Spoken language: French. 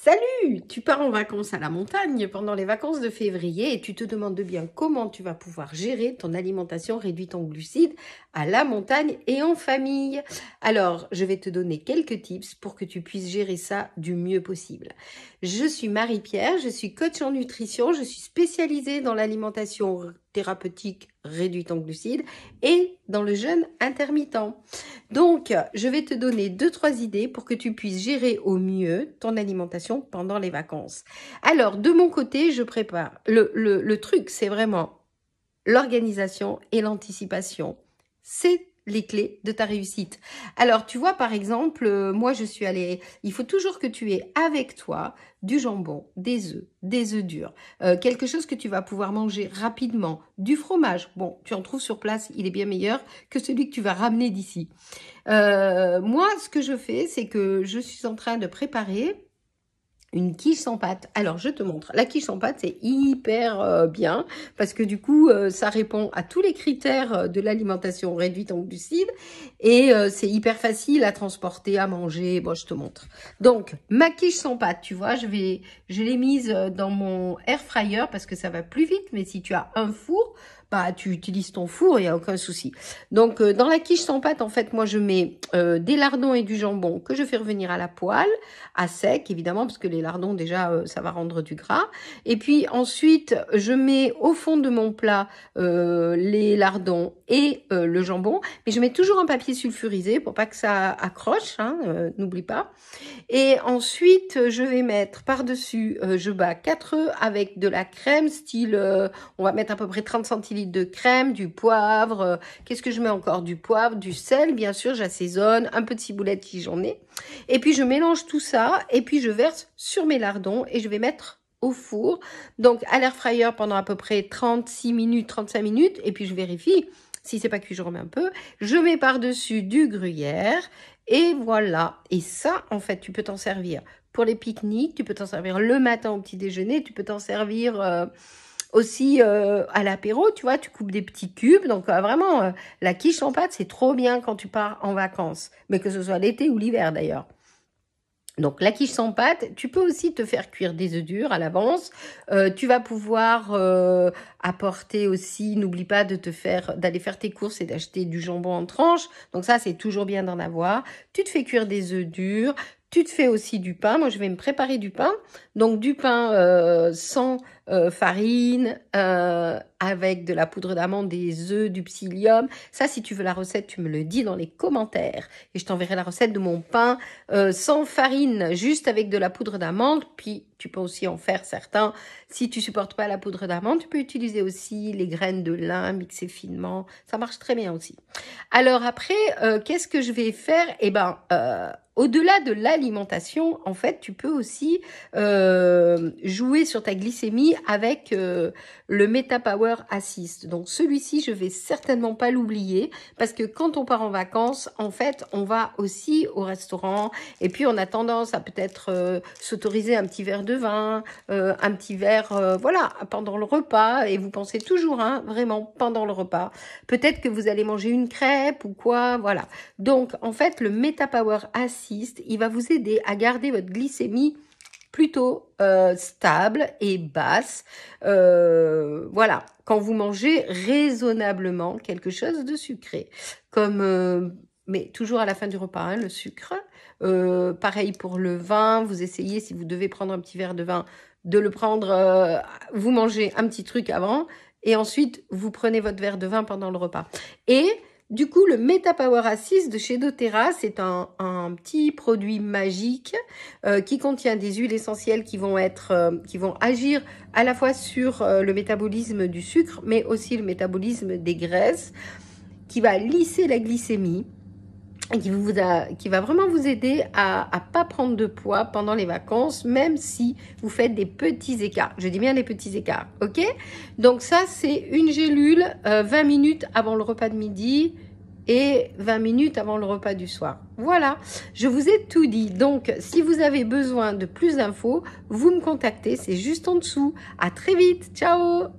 Salut! Tu pars en vacances à la montagne pendant les vacances de février et tu te demandes bien comment tu vas pouvoir gérer ton alimentation réduite en glucides à la montagne et en famille. Alors, je vais te donner quelques tips pour que tu puisses gérer ça du mieux possible. Je suis Marie-Pierre, je suis coach en nutrition, je suis spécialisée dans l'alimentation thérapeutique réduite en glucides et dans le jeûne intermittent. Donc, je vais te donner 2-3 idées pour que tu puisses gérer au mieux ton alimentation pendant les vacances. Alors, de mon côté, je prépare. Le truc, c'est vraiment l'organisation et l'anticipation. C'est les clés de ta réussite. Alors, tu vois, par exemple, moi, je suis allée... Il faut toujours que tu aies avec toi du jambon, des œufs durs, quelque chose que tu vas pouvoir manger rapidement, du fromage. Bon, tu en trouves sur place, il est bien meilleur que celui que tu vas ramener d'ici. Moi, ce que je fais, c'est que je suis en train de préparer une quiche sans pâte. Alors, je te montre. La quiche sans pâte, c'est hyper bien parce que du coup, ça répond à tous les critères de l'alimentation réduite en glucides et c'est hyper facile à transporter, à manger. Bon, je te montre. Donc, ma quiche sans pâte, tu vois, je l'ai mise dans mon air fryer parce que ça va plus vite. Mais si tu as un four, bah, tu utilises ton four, il n'y a aucun souci. Donc, dans la quiche sans pâte, en fait, moi, je mets des lardons et du jambon que je fais revenir à la poêle, à sec, évidemment, parce que les lardons, déjà, ça va rendre du gras. Et puis, ensuite, je mets au fond de mon plat les lardons et le jambon. Mais je mets toujours un papier sulfurisé pour pas que ça accroche, hein, n'oublie pas. Et ensuite, je vais mettre par-dessus, je bats 4 œufs avec de la crème, style, on va mettre à peu près 30 centilitres de crème, du poivre, qu'est-ce que je mets encore? Du poivre, du sel, bien sûr, j'assaisonne, un peu de ciboulette si j'en ai. Et puis, je mélange tout ça et puis je verse sur mes lardons et je vais mettre au four, donc à l'air fryer pendant à peu près 36 minutes, 35 minutes, et puis je vérifie. Si c'est pas cuit, je remets un peu. Je mets par-dessus du gruyère. Et voilà. Et ça, en fait, tu peux t'en servir pour les pique-niques. Tu peux t'en servir le matin au petit déjeuner. Tu peux t'en servir aussi à l'apéro. Tu vois, tu coupes des petits cubes. Donc, vraiment, la quiche en pâte, c'est trop bien quand tu pars en vacances. Mais que ce soit l'été ou l'hiver, d'ailleurs. Donc, la quiche sans pâte, tu peux aussi te faire cuire des œufs durs à l'avance. Tu vas pouvoir apporter aussi, n'oublie pas d'aller faire tes courses et d'acheter du jambon en tranches. Donc ça, c'est toujours bien d'en avoir. Tu te fais cuire des œufs durs. Tu te fais aussi du pain. Moi, je vais me préparer du pain. Donc, du pain sans farine, avec de la poudre d'amande, des œufs, du psyllium. Ça, si tu veux la recette, tu me le dis dans les commentaires. Et je t'enverrai la recette de mon pain sans farine, juste avec de la poudre d'amande. Puis, tu peux aussi en faire certains. Si tu supportes pas la poudre d'amande, tu peux utiliser aussi les graines de lin mixées finement. Ça marche très bien aussi. Alors après, qu'est-ce que je vais faire? Eh ben, au-delà de l'alimentation, en fait, tu peux aussi jouer sur ta glycémie avec le MetaPower Assist. Donc celui-ci, je vais certainement pas l'oublier parce que quand on part en vacances, en fait, on va aussi au restaurant et puis on a tendance à peut-être s'autoriser un petit verre de vin, un petit verre, voilà, pendant le repas. Et vous pensez toujours, hein, vraiment, pendant le repas. Peut-être que vous allez manger une crêpe ou quoi, voilà. Donc, en fait, le MetaPower Assist, il va vous aider à garder votre glycémie plutôt stable et basse. Voilà, quand vous mangez raisonnablement quelque chose de sucré, comme mais toujours à la fin du repas, hein, le sucre. Pareil pour le vin, vous essayez, si vous devez prendre un petit verre de vin, de le prendre, vous mangez un petit truc avant, et ensuite vous prenez votre verre de vin pendant le repas. Et du coup, le MetaPower Assist de chez doTERRA, c'est un petit produit magique qui contient des huiles essentielles qui vont agir à la fois sur le métabolisme du sucre, mais aussi le métabolisme des graisses, qui va lisser la glycémie et qui va vraiment vous aider à pas prendre de poids pendant les vacances, même si vous faites des petits écarts. Je dis bien des petits écarts, ok? Donc ça, c'est une gélule 20 minutes avant le repas de midi et 20 minutes avant le repas du soir. Voilà, je vous ai tout dit. Donc, si vous avez besoin de plus d'infos, vous me contactez, c'est juste en dessous. À très vite, ciao!